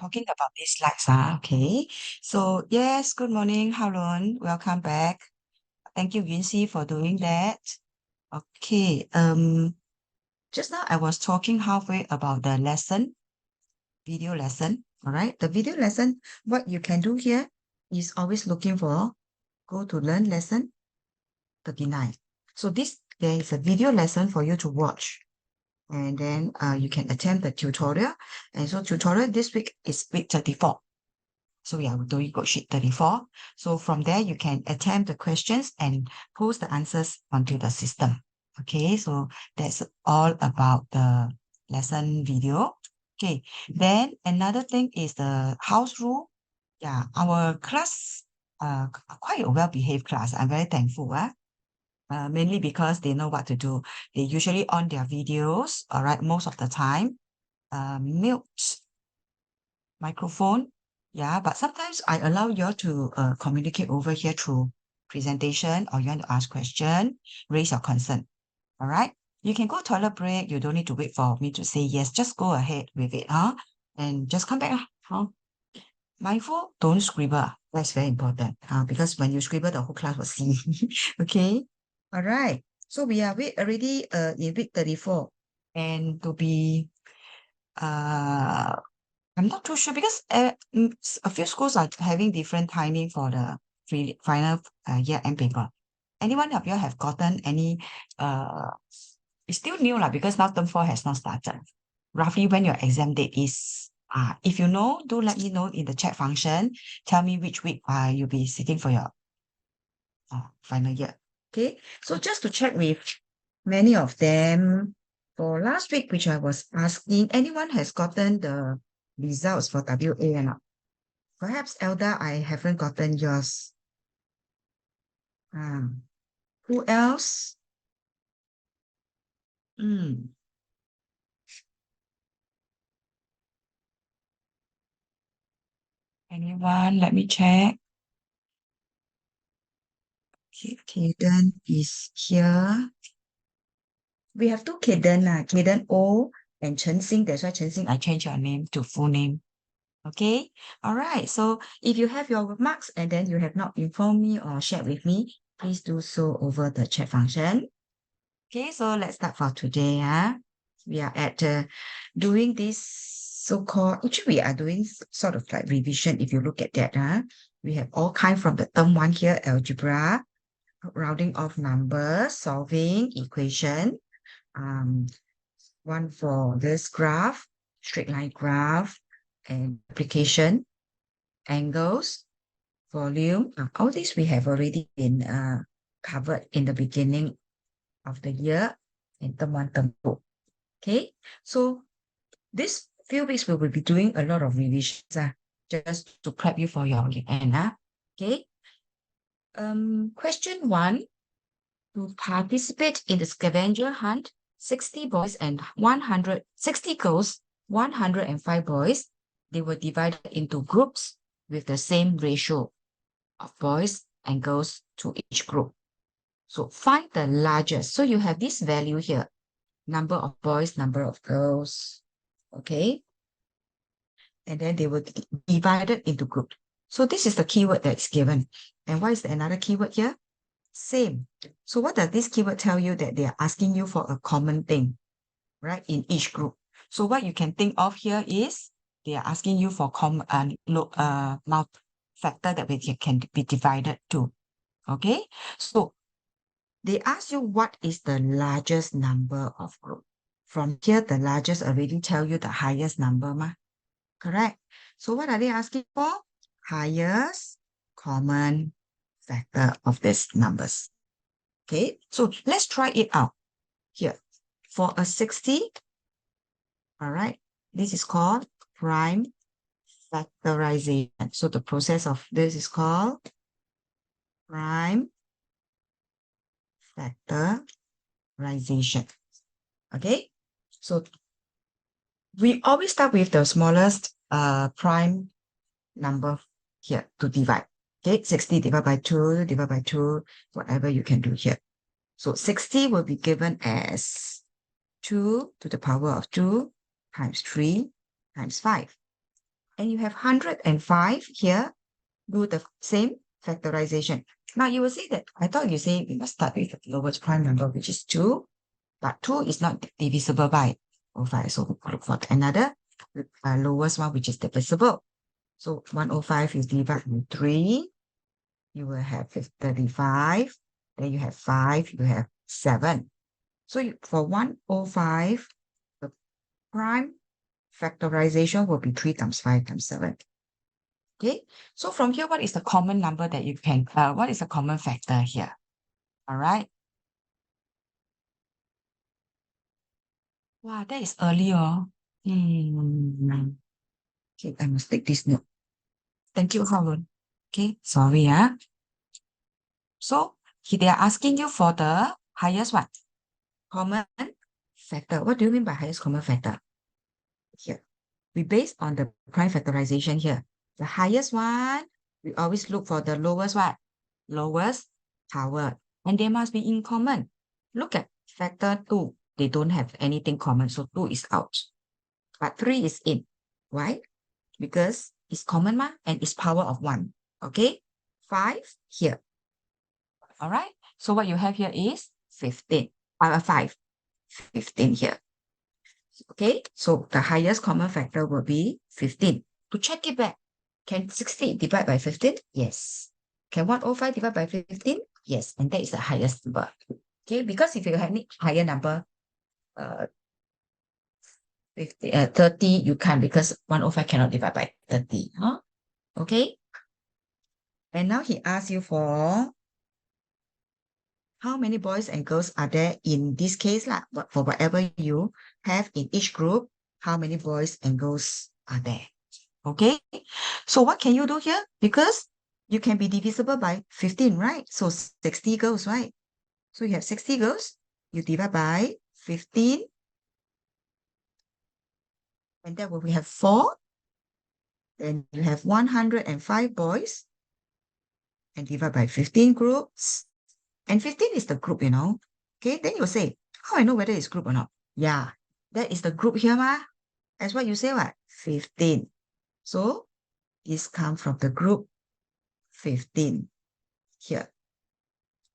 talking about these slides. Okay. So yes, good morning, Harun. Welcome back. Thank you, Yunxi, for doing that. Okay. Just now I was talking halfway about the lesson, video lesson. All right. The video lesson, what you can do here is always looking for go to learn lesson 39. So there is a video lesson for you to watch. And then you can attempt the tutorial. And so tutorial this week is week 34. So yeah, we're doing worksheet 34. So from there, you can attempt the questions and post the answers onto the system. Okay, so that's all about the lesson video. Okay, then another thing is the house rule. Yeah, our class, quite a well-behaved class. I'm very thankful. Mainly because they know what to do. They usually on their videos, all right, most of the time. Mute microphone. Yeah, but sometimes I allow you all to communicate over here through presentation, or you want to ask question, raise your concern. All right. You can go toilet break. You don't need to wait for me to say yes. Just go ahead with it, and just come back, huh? Mindful, don't scribble. That's very important, because when you scribble, the whole class will see. Okay. All right. So we are already in week 34, and to be I'm not too sure because a few schools are having different timing for the final year end paper. Anyone of you have gotten any? It's still new lah because now term 4 has not started. Roughly when your exam date is. If you know, do let me know in the chat function. Tell me which week you'll be sitting for your final year. Okay, so just to check with many of them for last week, which I was asking, anyone has gotten the results for WA or not? Perhaps Elda, I haven't gotten yours. Who else? Anyone? Let me check. Kaden is here. We have two Kaden, Kaden O and Chen Xing. That's why Chen Xing, I changed your name to full name. Okay. All right. So if you have your marks and then you have not informed me or shared with me, please do so over the chat function. Okay. So let's start for today. We are at doing this so-called, actually we are doing sort of like revision. If you look at that, we have all kind from the term 1 here, algebra, rounding off numbers, solving equation, one for this graph, straight line graph, and application, angles, volume. All these we have already been covered in the beginning of the year in term 1, term 2. Okay, so this few weeks we will be doing a lot of revisions just to prep you for your end. Okay. Question 1. To participate in the scavenger hunt, 60 boys and 160 girls, 105 boys, they were divided into groups with the same ratio of boys and girls to each group. So find the largest. So you have this value here, number of boys, number of girls, okay? And then they were divided into groups. So this is the keyword that's given. And what is another keyword here? Same. So what does this keyword tell you? That they are asking you for a common thing, right, in each group. So what you can think of here is they are asking you for common factor that can be divided to. Okay, so they ask you what is the largest number of group. From here, the largest already tell you the highest number, correct? So what are they asking for? Highest common factor of these numbers. Okay, so let's try it out here. For a 60, all right, this is called prime factorization. So the process of this is called prime factorization. Okay, so we always start with the smallest prime number here to divide. Okay, 60 divided by 2, whatever you can do here. So 60 will be given as 2 to the power of 2 times 3 times 5. and you have 105 here, do the same factorization. Now you will say that, I thought you say we must start with the lowest prime number, which is 2, but 2 is not divisible by 05. So look for another lowest one, which is divisible. So 105, you divide by 3, you will have 35. Then you have 5, you have 7. So for 105, the prime factorization will be 3 times 5 times 7. Okay, so from here, what is the common number that you can, what is the common factor here? All right. Wow, that is early, oh. Okay, I must take this note. Thank you, Howard. Okay, sorry, yeah. So they are asking you for the highest what? Common factor. What do you mean by highest common factor? Here, we base on the prime factorization here. The highest one, we always look for the lowest what? Lowest power. And they must be in common. Look at factor 2. They don't have anything common, so 2 is out. But 3 is in. Why? Because it's common and it's power of 1. Okay? 5 here. All right? So what you have here is 15. 5. 15 here. Okay? So the highest common factor will be 15. To check it back, can 60 divide by 15? Yes. Can 105 divide by 15? Yes. And that is the highest number. Okay? Because if you have any higher number, 30, you can't, because 105 cannot divide by 30. Huh? Okay? And now he asks you for how many boys and girls are there in this case, but for whatever you have in each group, how many boys and girls are there? Okay, so what can you do here? Because you can be divisible by 15, right? So 60 girls, right? So you have 60 girls, you divide by 15, and that will we have 4. Then you have 105 boys, and divide by 15 groups. And 15 is the group, Okay, then you'll say, how I know whether it's group or not? Yeah, that is the group here, As what you say, what? 15. So this comes from the group 15 here.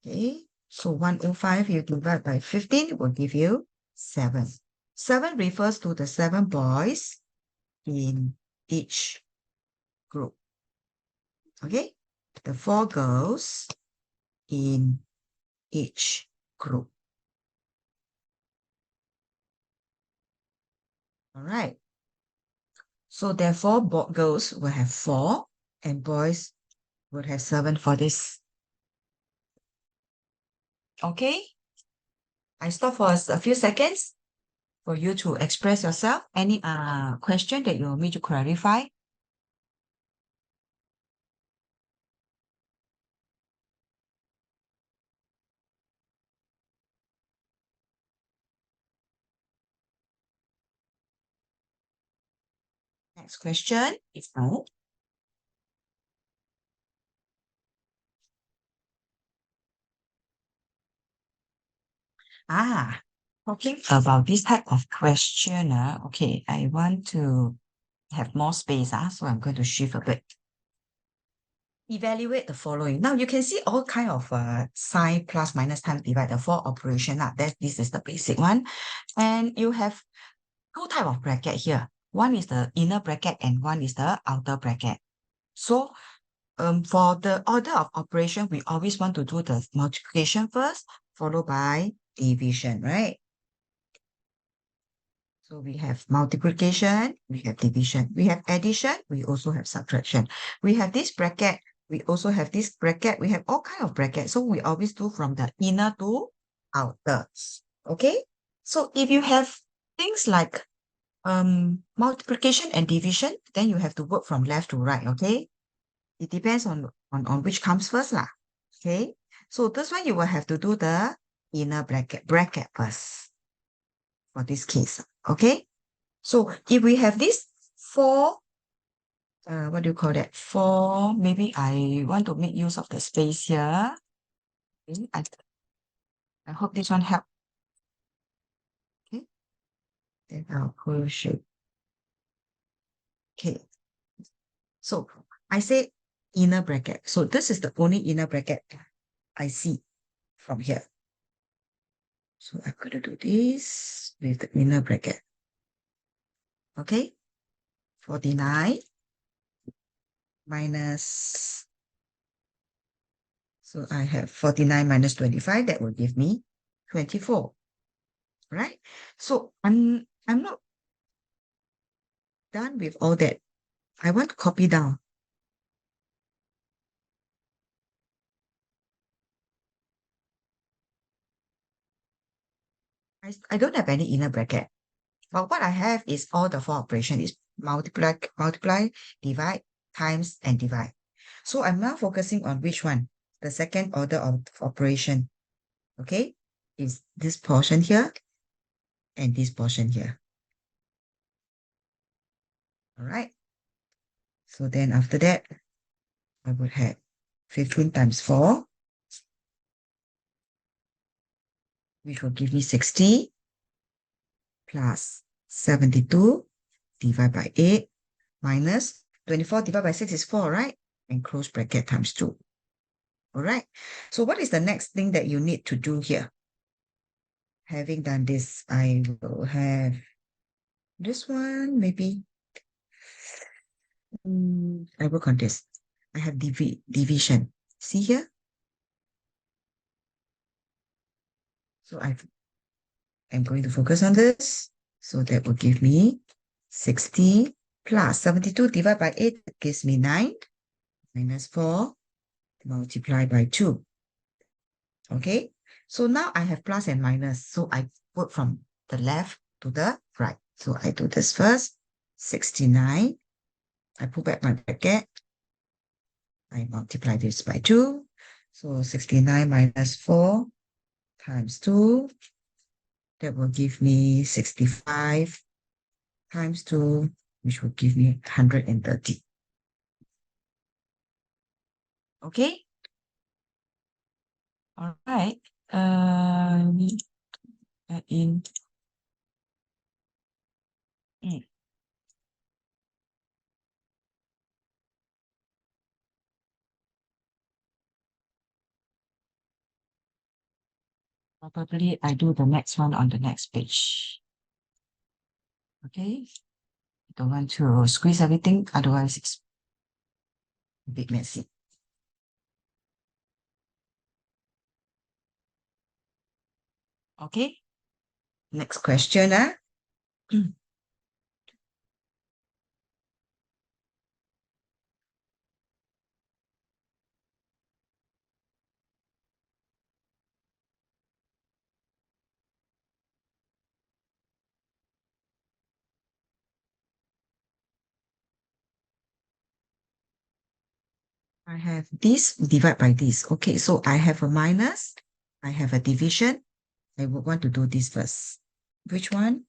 Okay, so 105 you divide by 15 will give you 7. 7 refers to the 7 boys in each group. Okay, the 4 girls in each group. All right. So therefore, girls will have 4 and boys would have 7 for this. Okay. I stop for a few seconds for you to express yourself. Any question that you want me to clarify? Next question is no. Talking about this type of question, okay, I want to have more space, so I'm going to shift a bit. Evaluate the following. Now you can see all kind of sign plus minus times divide the 4 operation. This is the basic one. And you have 2 type of bracket here. One is the inner bracket and one is the outer bracket. So for the order of operation, we always want to do the multiplication first, followed by division, right? So we have multiplication, we have division, we have addition, we also have subtraction. We have this bracket, we also have this bracket, we have all kind of brackets. So we always do from the inner to outer. Okay? So if you have things like multiplication and division, then you have to work from left to right, okay? It depends on which comes first, okay? So this one you will have to do the inner bracket first for this case, okay? So if we have this 4, what do you call that? 4, maybe I want to make use of the space here. Okay, I hope this one help. Okay, then I'll push it. Okay, So I say inner bracket. So this is the only inner bracket I see from here. So I'm going to do this with the inner bracket. Okay, 49 minus, so I have 49 minus 25, that will give me 24, right? So I'm not done with all that. I want to copy down. I don't have any inner bracket. But what I have is all the four operations is multiply, divide, times, and divide. So I'm now focusing on which one? The second order of operation. Okay, is this portion here and this portion here. All right. So then after that, I would have 15 times 4, which will give me 60, plus 72 divided by 8 minus 24 divided by 6 is 4, right? And close bracket times 2. All right. So what is the next thing that you need to do here? Having done this, I will have this one, maybe. I work on this. I have division. See here? So I'm going to focus on this. So that will give me 60 plus 72 divided by 8 gives me 9 minus 4 multiplied by 2. Okay, so now I have plus and minus. So I work from the left to the right. So I do this first, 69. I put back my bracket. I multiply this by 2. So 69 minus 4 times 2. That will give me 65 times 2, which will give me 130. Okay? All right. Add in. Probably I do the next one on the next page. Okay. Don't want to squeeze everything, otherwise it's a bit messy. Okay. Next question. I have this divide by this. Okay, so I have a minus, I have a division. I would want to do this first. Which one?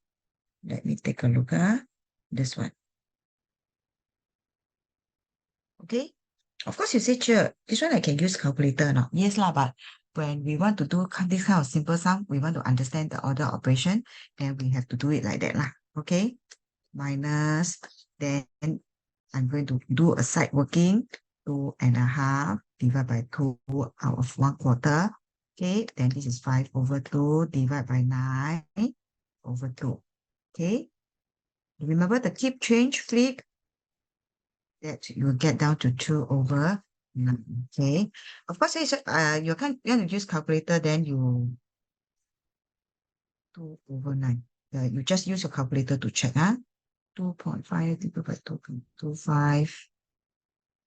Let me take a look. This one. Okay. Of course, you say, sure, this one I can use calculator now. Yes, lah, but when we want to do this kind of simple sum, we want to understand the order operation, then we have to do it like that, lah. Okay. Minus, then I'm going to do a side working, 2.5 divided by 2 out of 1/4. Okay, then this is 5/2 divided by 9/2. Okay, remember the keep, change, flip, that you will get down to 2/9. Okay, of course, you can't use calculator, then you 2/9. You just use your calculator to check. 2.5 divided by 2.25.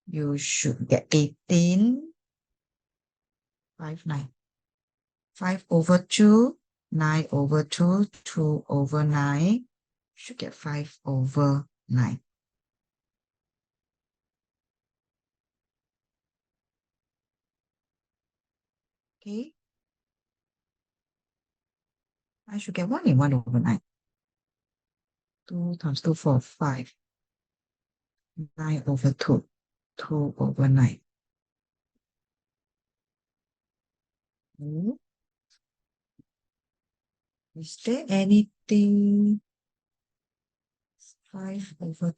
You should get 18.59. 5/2, 9/2, 2/9. Should get 5/9. Okay. I should get 1 in 1/9. 2 times 2, 4, 5. 9/2, 2/9. Is there anything? 5/2.